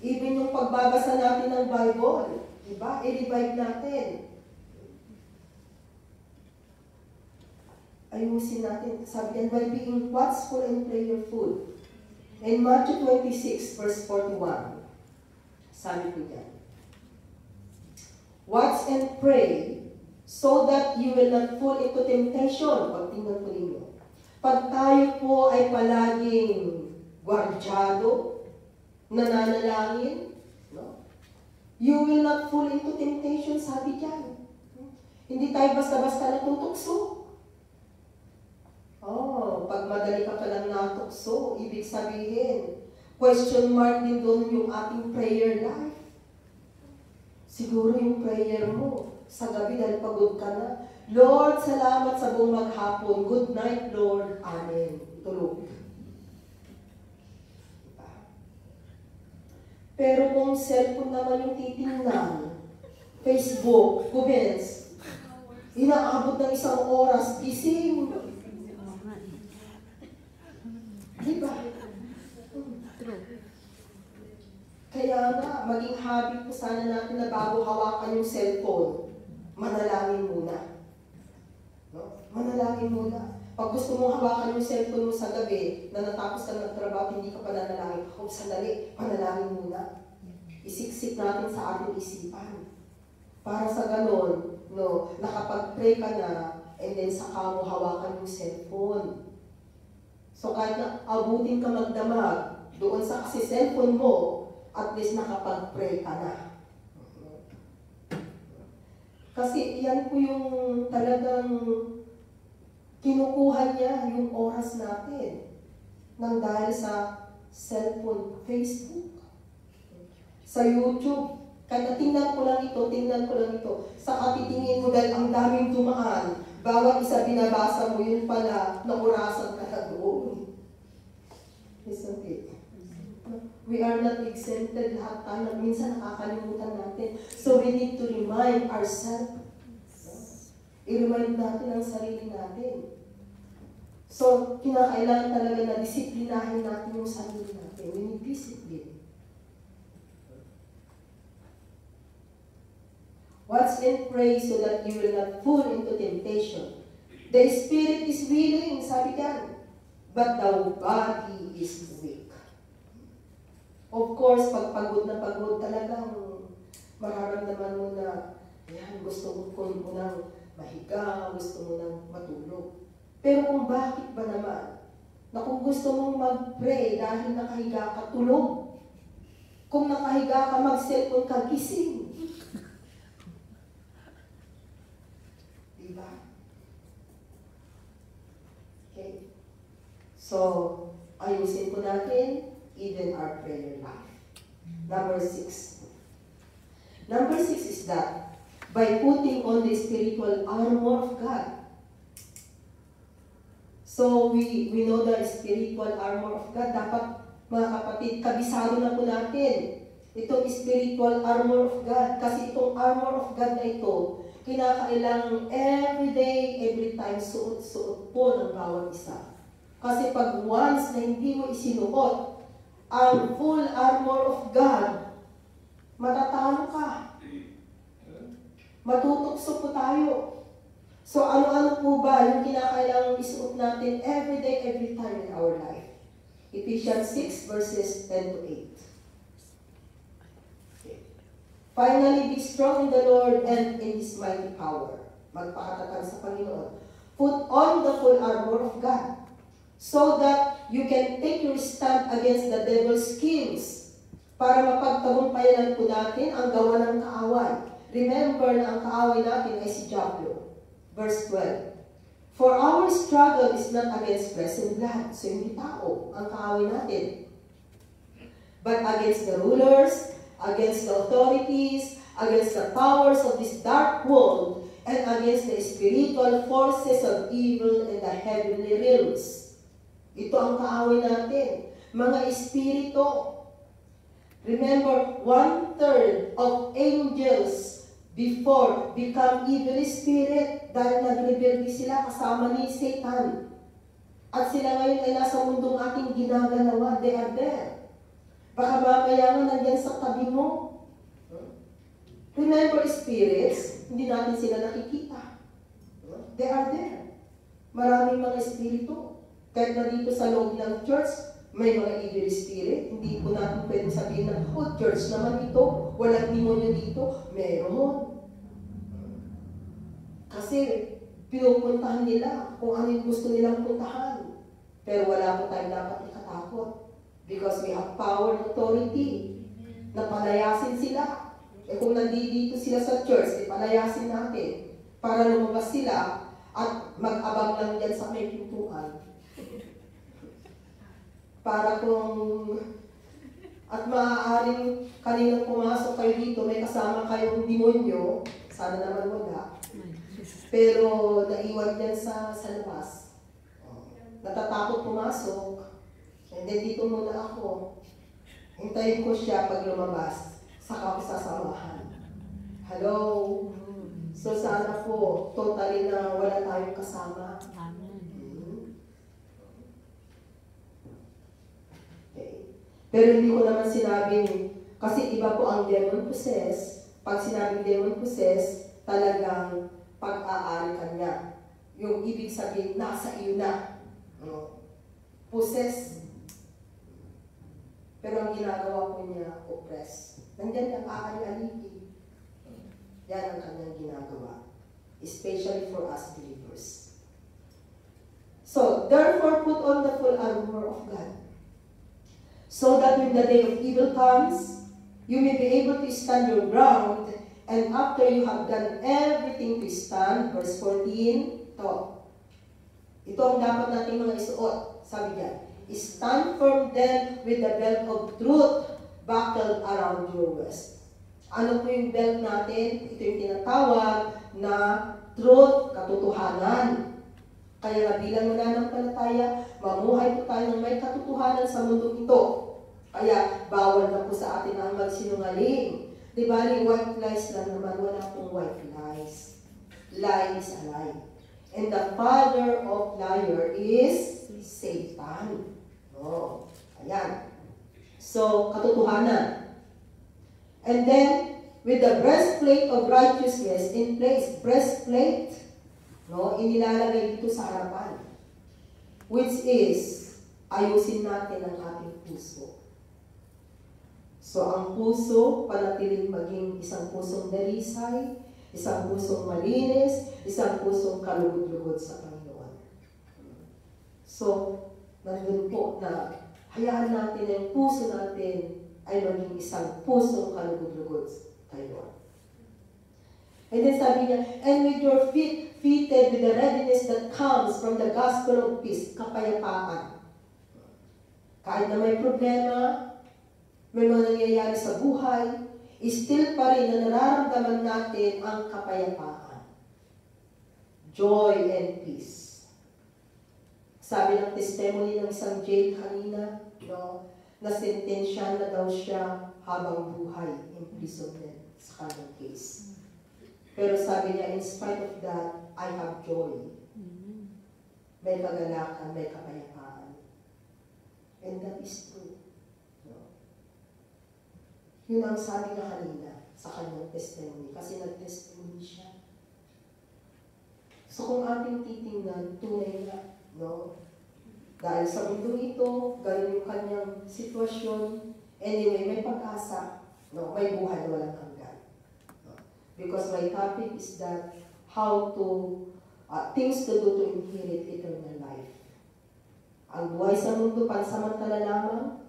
Even yung pagbabasa natin ng Bible, diba? I-revive natin. Ayusin natin. Sabi yan, by being watchful and prayerful. In Matthew 26, verse 41, sabi ko yan, watch and pray so that you will not fall into temptation. Pagtingnan po ninyo. Pag tayo po ay palaging gwardyado, nananalangin, no? You will not fall into temptation, sabi dyan. Hindi tayo basta-basta natutukso. Pag madali ka palang natukso, ibig sabihin, question mark din doon yung ating prayer life. Siguro yung prayer mo, sa gabi dahil pagod ka na, Lord, salamat sa buong maghapon. Good night, Lord. Amen. Tulog. Pero kung cellphone naman yung titingnan, Facebook, comments, inaabot ng 1 oras, gising. Diba? Kaya nga, maging habit po sana natin na bago hawakan yung cellphone, manalangin muna. No? Manalangin muna. Pag gusto mong hawakan yung cellphone mo sa gabi, na natapos ka ng trabaho, hindi ka pa nanalangin, sandali, panalangin muna. Isiksik natin sa ating isipan. Para sa ganon, no, nakapag-pray ka na, and then saka mo hawakan yung cellphone. So kahit na abutin ka magdamag, doon sa kasi cellphone mo, at least nakapag-pray ka na. Kasi yan po yung talagang kinukuha niya yung oras natin nang dahil sa cellphone, Facebook, sa YouTube. Kaya tingnan ko lang ito, sa katitingin mo dahil ang daming dumaan, bawat isa binabasa mo, yun pala, naurasan ka na doon. Isn't it? We are not exempted, lahat tayo, minsan nakakalimutan natin. So we need to remind ourselves. I-remind natin ang sarili natin. So, kinakailangan talaga na disiplinahin natin yung sarili natin. We need discipline. Watch and pray so that you will not fall into temptation. The spirit is willing, sabi diyan, but the body is weak. Of course, pag pagod na pagod, talagang mararamdaman mo na, yan, gusto mo nang mahiga, gusto mo nang matulog. Pero kung bakit ba naman, na kung gusto mong mag-pray dahil nakahiga ka, tulog. Kung nakahiga ka, mag-cellphone ka, gising. Diba? Okay. So, ayusin po natin even our prayer life. Number 6. Number 6 is that by putting on the spiritual armor of God. So we know the spiritual armor of God. Dapat, mga kapatid, kabisado na po natin itong spiritual armor of God. Kasi itong armor of God na ito, kinakailangan every day, every time, suot-suot po ng bawat isa. Kasi pag once na hindi mo isinuot ang full armor of God, matatalo ka. Matutukso po tayo. So ano-ano po ba yung kinakailangang isuot natin every day, every time in our life? Ephesians 6 verses 10 to 8. Okay. Finally, be strong in the Lord and in His mighty power. Magpakatakan sa Panginoon. Put on the full armor of God, so that you can take your stand against the devil's schemes, para mapagtagumpayan po natin ang gawa ng kaaway. Remember na ang kaaway natin ay si Diablo. Verse 12. For our struggle is not against flesh and blood. So hindi tao ang kaaway natin. But against the rulers, against the authorities, against the powers of this dark world, and against the spiritual forces of evil in the heavenly realms. Ito ang kaaway natin. Mga espiritu. Remember, 1/3 of angels before become evil spirit dahil nag-rebelde sila kasama ni Satan. At sila ngayon ay nasa mundong ating ginagalawan. They are there. Baka mamaya nga nandyan sa tabi mo. Remember, spirits, hindi natin sila nakikita. They are there. Maraming mga espiritu. Kahit na dito sa loob ng church, may mga evil spirit. Hindi po natin pwede sabihin na, oh, church naman ito. Walang demonyo dito. Meron. Kasi pinupuntahan nila kung ano yung gusto nilang puntahan. Pero wala po tayong dapat ikatakot. Because we have power and authority. Na palayasin sila. Eh kung nandito sila sa church, palayasin natin. Para lumabas sila at mag-abang lang dyan sa may pintuan. Para kung, at maaaring kaninang pumasok kayo dito, may kasama kayong demonyo, sana naman wala. Pero naiwan yan sa labas. Natatakot pumasok, and then dito muna ako. Hintayin ko siya pag lumabas, saka ko sasamahan. Hello? So sana po, totally na wala tayong kasama. Amen. Okay. Pero hindi ko naman sinabing, kasi iba po ang demon possess. Pag sinabing demon possess, talagang pag-aari ka niya. Yung ibig sabihin, nasa iyo na. Possess. Pero ang ginagawa ko niya, oppress. Nandyan ang aali-aligi. Yan ang kanyang ginagawa. Especially for us believers. So, therefore, put on the full armor of God. So that when the day of evil comes, you may be able to stand your ground, and after you have done everything to stand, verse 14, ito ang dapat nating mga isuot. Sabi niya, stand firm then with the belt of truth buckled around your waist. Ano po yung belt natin? Ito yung tinatawag na truth, katotohanan. Kaya nga bilang mananampalataya, mamuhay po tayo ng may katotohanan sa mundong ito. Kaya bawal na po sa atin ang magsinungaling. Di ba, white lies lang naman, wala pong white lies. Lie is a lie. And the father of liar is Satan. Oh, ayan. So, katotohanan. And then, with the breastplate of righteousness in place, breastplate, inilalagay dito sa harapan. Which is, ayusin natin ang ating puso. So, ang puso, panatiling maging isang pusong dalisay, isang pusong malinis, isang pusong kalugod-lugod sa Panginoon. So, nandun po na hayaan natin ang puso natin ay maging isang pusong kalugod-lugod kay Lord. And then sabi niya, and with your feet fitted with the readiness that comes from the gospel of peace, kapayapaan. Kahit na may problema, may mga nangyayari sa buhay, still pa rin na nararamdaman natin ang kapayapaan. Joy and peace. Sabi ng testimony ng isang jail kanina, nasentensya na daw siya habang buhay, imprisonment sa kanyang case. Pero sabi niya, in spite of that, I have joy. May kagalakan, may kapayapaan. And that is true. Yun ang sabi na kanina sa kanyang testimony. Kasi nag-testimony siya. So kung ating titingnan, tunay na, dahil sa mundo ito, ganun yung kanyang sitwasyon, anyway, may pag-asa, may buhay na walang hanggan. Because my topic is that how to, things to do to inherit eternal life. Ang buhay sa mundo, pansamantala lamang,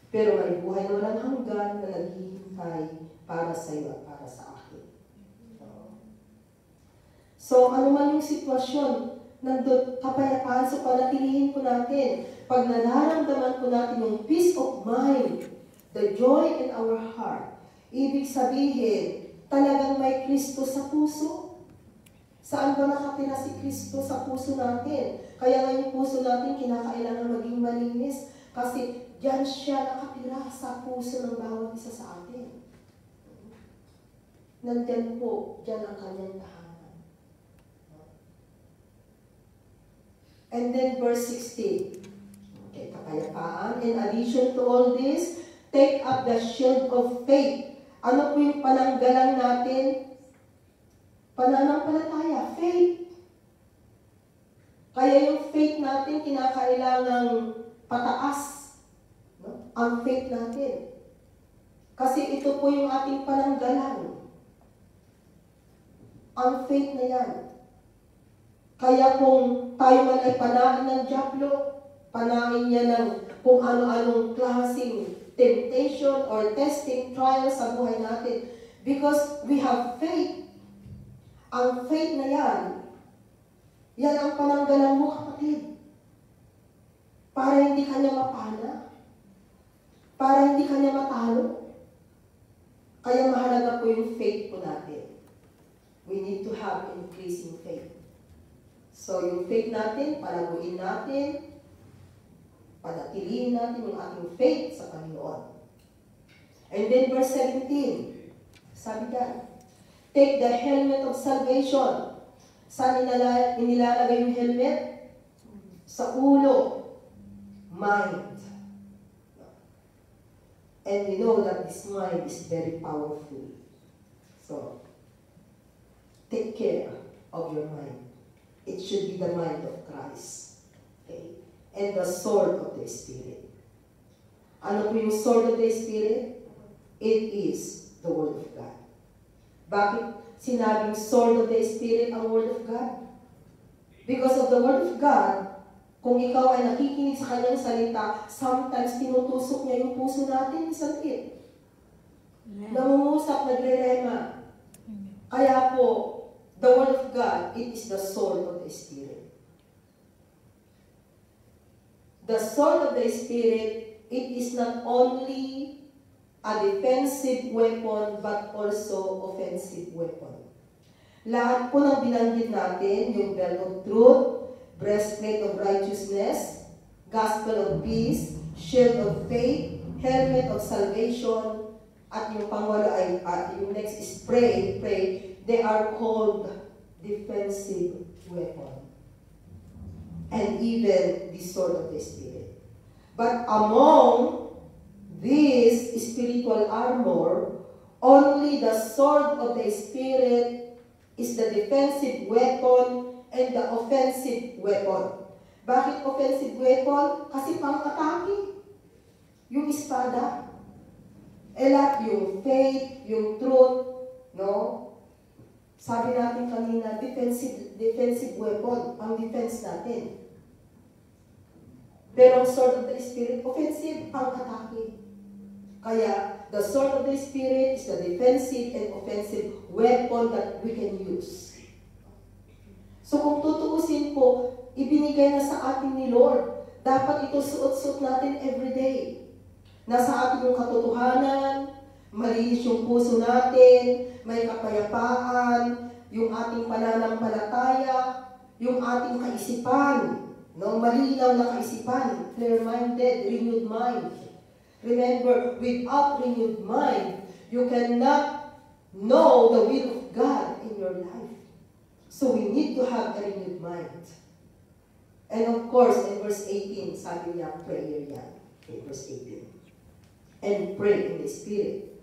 pero may buhay na walang hanggan na naghihintay para sa iyo at para sa akin. So, ano man yung sitwasyon, nandun kapayapaan sa panatilihin po natin. Pag nararamdaman po natin yung peace of mind, the joy in our heart, ibig sabihin, talagang may Kristo sa puso. Saan ba nakatira si Kristo sa puso natin? Kaya nga yung puso natin kinakailangan maging malinis kasi diyan siya nakatira sa puso ng bawat isa sa atin. Nandyan po, diyan ang kanyang tahanan. And then verse 16. Okay, kapayapaan. In addition to all this, take up the shield of faith. Ano po yung pananggalang natin? Pananampalataya, faith. Kaya yung faith natin, kinakailangang pataas. Ang faith natin. Kasi ito po yung ating pananggalang. Ang faith na yan. Kaya kung tayo man ay panain ng dyablo, panain niya ng kung ano-anong klaseng temptation or testing, trial sa buhay natin. Because we have faith. Ang faith na yan, yan ang pananggalang mo, kapatid. Para hindi ka niya mapana. Para hindi ka niya matalo. Kaya mahalaga po yung faith po natin. We need to have increasing faith. So yung faith natin, palaguin natin, panatilihin natin yung ating faith sa Panginoon. And then verse 17, sabi dyan, take the helmet of salvation. Saan inilalagay yung helmet? Sa ulo. Mind. And we know that this mind is very powerful. So, take care of your mind. It should be the mind of Christ. Okay? And the sword of the Spirit. Ano po yung sword of the Spirit? It is the Word of God. Bakit sinabing sword of the Spirit ang Word of God? Because of the Word of God, kung ikaw ay nakikinig sa kanyang salita, sometimes tinutusok niya yung puso natin, isn't it? Nangungusap, nagre-rema. Kaya po, the Word of God, it is the sword of the Spirit. The sword of the Spirit, it is not only a defensive weapon, but also offensive weapon. Lahat po ng binanggit natin, yung belt of truth, breastplate of righteousness, gospel of peace, shield of faith, helmet of salvation, at yung pangwalo ay, yung next is pray, they are called defensive weapon. And even the sword of the Spirit. But among this spiritual armor, only the sword of the Spirit is the defensive weapon and the offensive weapon. Bakit offensive weapon? Kasi pang-atake. Yung espada. Lahat yung faith, yung truth, no? Sabi natin kanina, defensive weapon, pang-defense natin. Pero ang sword of the Spirit, offensive, pang-atake. Kaya, the sword of the Spirit is the defensive and offensive weapon that we can use. So kung tutuusin po, ibinigay na sa atin ni Lord. Dapat ito suot-suot natin everyday. Nasa atin yung katotohanan, malinis yung puso natin, may kapayapaan, yung ating pananampalataya, yung ating kaisipan, no? Malinaw na kaisipan, clear-minded, renewed mind. Remember, without renewed mind, you cannot know the will of God in your life. So we need to have a renewed mind. And of course, in verse 18, sabi niya, prayer yan. In verse 18. And pray in the Spirit.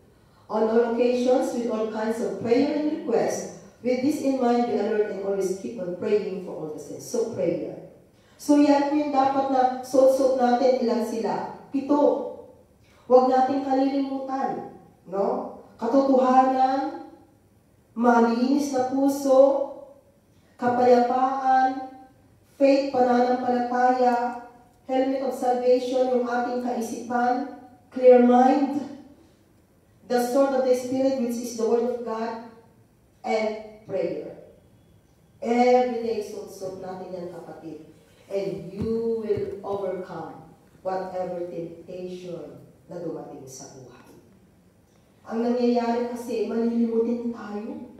On all occasions, with all kinds of prayer and request, with this in mind, be alert and always keep on praying for all the saints. So prayer. So yan po yung dapat na suot-suot natin, ilan sila? 7. Huwag natin kalilimutan, no? Katotohanan, malinis na puso, kapayapaan, faith, pananampalataya, helmet of salvation, yung ating kaisipan, clear mind, the sword of the Spirit, which is the Word of God, and prayer. Every day, suot-suot natin yan, kapatid. And you will overcome whatever temptation na dumating sa buhay. Ang nangyayari kasi, malilimutin tayo.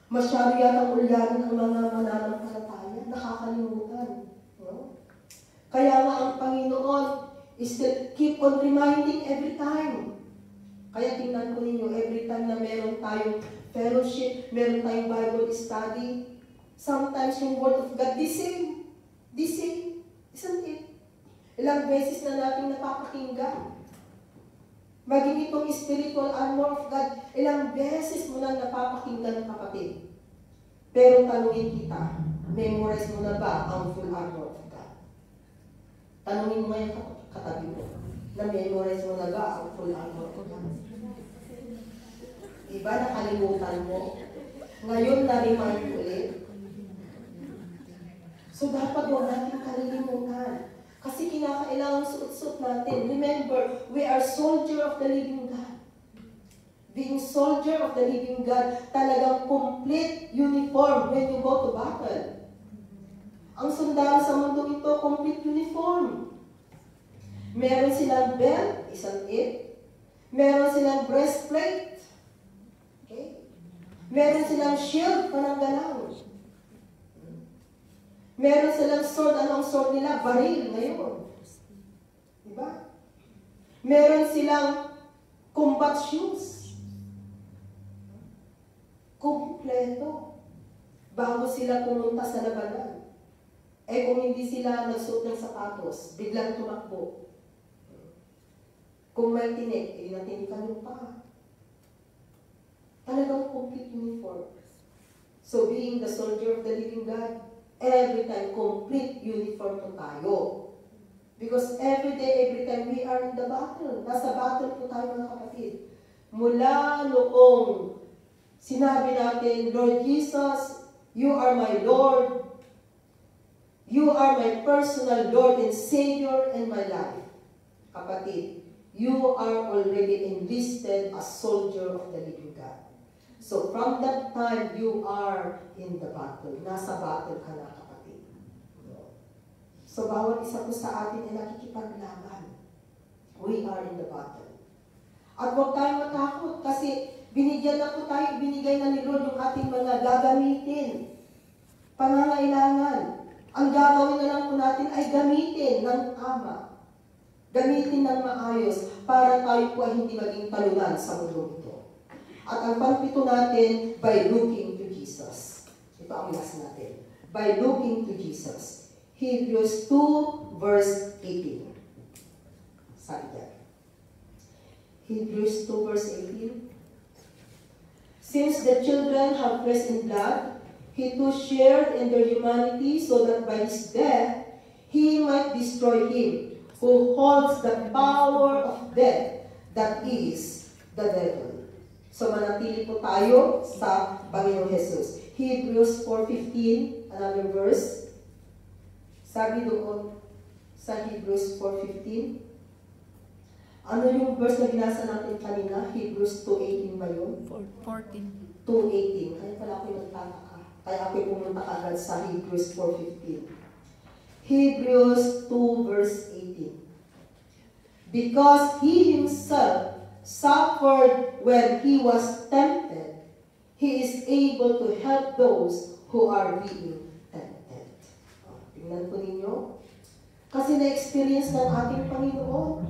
Masyado yatang ulyanin ang mga mananampalataya, nakakalimutan. No? Kaya nga ang Panginoon is to keep on reminding every time. Kaya tingnan ko ninyo, every time na meron tayong fellowship, meron tayong Bible study, sometimes yung Word of God, the same, isn't it? Ilang beses na natin napapakinggan. Maging itong spiritual armor of God, ilang beses mo na napapakinggan ng kapatid. Pero tanungin kita, memorize mo na ba ang full armor of God? Tanungin mo yung katabi mo, na memorize mo na ba ang full armor of God? Iba nakalimutan mo. Ngayon na-remind ulit. So dapat huwag natin kalilimutan. Kasi kinakailangan suot-suot natin. Remember, we are soldier of the living God. Being soldier of the living God, talagang complete uniform when you go to battle. Ang sundalo sa mundo ito, complete uniform. Meron silang belt, isn't it? Meron silang breastplate. Okay? Meron silang shield, pananggalang. Meron silang sword, anong sword nila? Baril ngayon. Diba? Meron silang combat shoes. Kompleto. Bago sila pumunta sa labanan. Eh kung hindi sila nagsuot ng sapatos, biglang tumakbo. Kung may tinik, tinatinikan yung paa. Talagang complete uniform. So being the soldier of the living God, every time complete uniform po tayo. Because every day, every time we are in the battle. Nasa battle po tayo mga kapatid. Mula noong sinabi natin, Lord Jesus, you are my Lord. You are my personal Lord and Savior in my life. Kapatid, you are already enlisted as soldier of the living God. So from that time, you are in the battle. Nasa battle ka na, kapatid. So bawat isa po sa atin ay nakikipaglaban. We are in the battle. At huwag tayong matakot kasi binigyan na po tayo, binigay na ni Lord yung ating mga gagamitin. Pangangailangan. Ang gagawin na lang po natin ay gamitin ng tama. Gamitin ng maayos para tayo po ay hindi maging talunan sa mundo ito. At ang pangpito natin, by looking to Jesus. Ito ang last natin. By looking to Jesus. Hebrews 2 verse 18. Sabi dyan. Hebrews 2 verse 18. Since the children have flesh and blood, he too shared in their humanity so that by his death, he might destroy him who holds the power of death, that is, the devil. So manatili po tayo sa Panginoong Jesus. Hebrews 4:15, another verse. Sabi doon sa Hebrews 4:15, ano yung verse na binasa natin kanina? Hebrews 2:18 ba yun? 14. 2:18. Kaya pala ako'y nagtataka. Kaya ako'y pumunta agad sa Hebrews 4:15. Hebrews 2 verse 18. Because he himself suffered when he was tempted, he is able to help those who are being tempted. Tingnan po ninyo. Kasi na-experience ng ating Panginoon.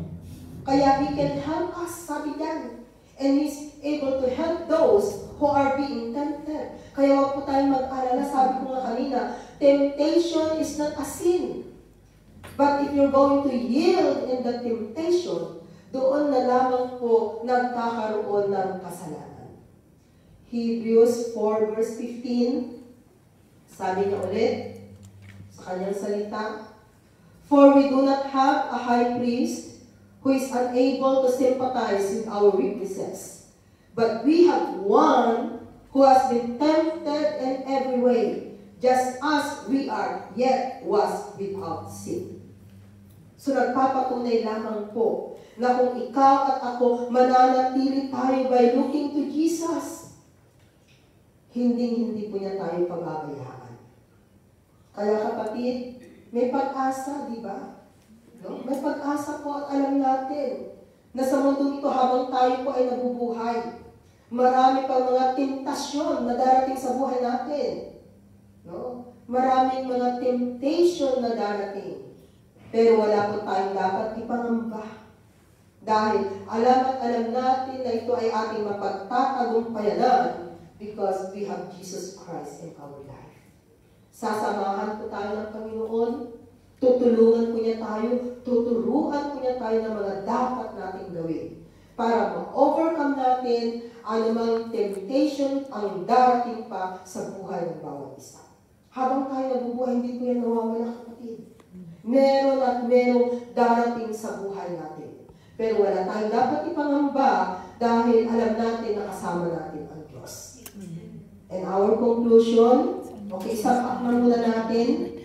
Kaya He can help us, sabi yan. And He's able to help those who are being tempted. Kaya wag po tayong mag-alala, sabi ko nga kanina, temptation is not a sin. But if you're going to yield in the temptation, doon na lamang po nagkakaroon ng kasalanan. Hebrews 4 verse 15, sabi niya ulit, sa kanyang salita, for we do not have a high priest who is unable to sympathize with our weaknesses, but we have one who has been tempted in every way, just as we are, yet was without sin. So nagpapatunay lamang po na kung ikaw at ako mananatili tayo by looking to Jesus, hindi po niya tayo pababayaan. Kaya kapatid, may pag-asa, di ba? No? May pag-asa po at alam natin na sa mundo ito habang tayo po ay nabubuhay, marami pang mga tentasyon na darating sa buhay natin. No? Maraming mga temptation na darating. Pero wala po tayong dapat ipangamba. Dahil alam at alam natin na ito ay ating mapagtatagumpayanan because we have Jesus Christ in our life. Sasamahan po tayo ng Panginoon, tutulungan po niya tayo, tuturuan po niya tayo ng mga dapat nating gawin para ma-overcome natin anumang temptation ang darating pa sa buhay ng bawat isa. Habang tayo nabubuhay, hindi po yan nawawala, kapatid. Meron at merong darating sa buhay natin. Pero wala tayong dapat ipangamba dahil alam natin na kasama natin ang Diyos. And our conclusion, okay, isapak na muna natin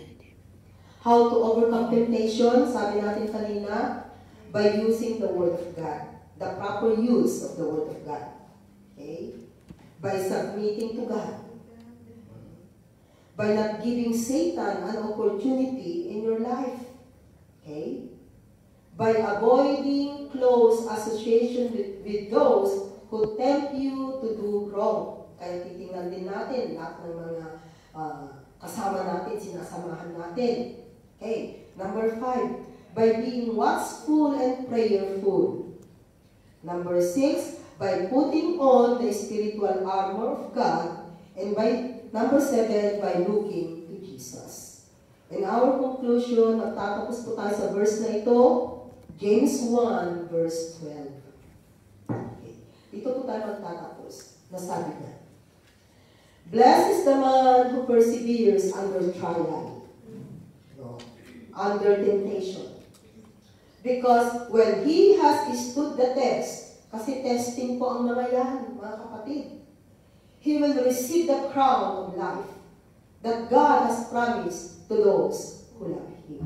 how to overcome temptation. Sabi natin kanina, by using the Word of God. The proper use of the Word of God. Okay? By submitting to God. By not giving Satan an opportunity in your life. Okay? By avoiding close association with those who tempt you to do wrong. Kaya titingnan din natin lahat ng mga kasama natin, sinasamahan natin. Okay? Number 5, by being watchful and prayerful. Number 6, by putting on the spiritual armor of God. And by number 7, by looking to Jesus. In our conclusion, magtatapos po tayo sa verse na ito, James 1, verse 12. Okay. Dito po tayo magtatapos. Nasabi na. Blessed is the man who perseveres under trial, no, under temptation. Because when he has stood the test, kasi testing po ang mga yan, mga kapatid, he will receive the crown of life that God has promised to those who love Him.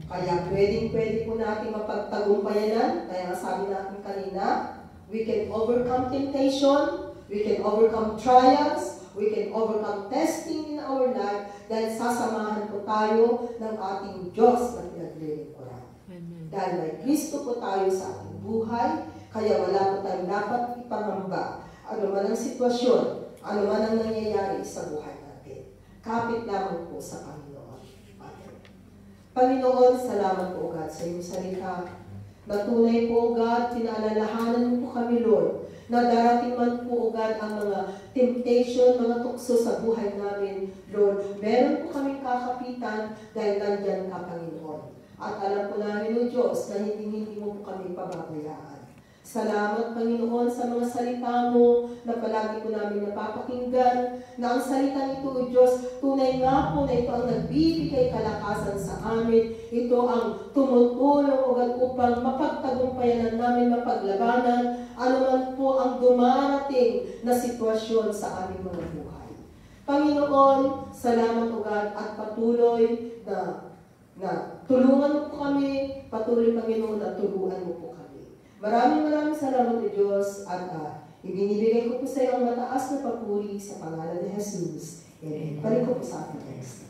Kaya pwedeng-pwede po natin mapagtagumpayanan. Kaya sabi natin kanina, we can overcome temptation, we can overcome trials, we can overcome testing in our life dahil sasamahan po tayo ng ating Diyos na pinaglilingkuran. Dahil may Kristo po tayo sa ating buhay, kaya wala po tayong dapat ipangamba. Ano man ang sitwasyon, ano man ang nangyayari sa buhay natin. Kapit lamang po sa Panginoon. Amen. Panginoon, salamat po, God, sa iyong salita. Natunay po, God, pinaalalahanan mo po kami, Lord, na darating man po, God, ang mga temptation, mga tukso sa buhay namin. Lord, meron po kaming kakapitan dahil nandyan ka, Panginoon. At alam po namin, O Diyos, na hindi mo po kami pababayaan. Salamat, Panginoon, sa mga salita mo na palagi po namin napapakinggan, na ang salita nito, O Diyos, tunay nga po na ito ang nagbibigay kalakasan sa amin. Ito ang tumutulong, O God, upang mapagtagumpayanan namin, mapaglabanan, anuman po ang dumarating na sitwasyon sa aming mga buhay. Panginoon, salamat, O God, at patuloy na tulungan mo po kami, patuloy, Panginoon, na turuan mo po kami. Maraming salamat, O Diyos, at ibinibigay ko po sa iyo ang mataas na papuri sa pangalan ni Jesus. Amen. Balik ko po sa ating text.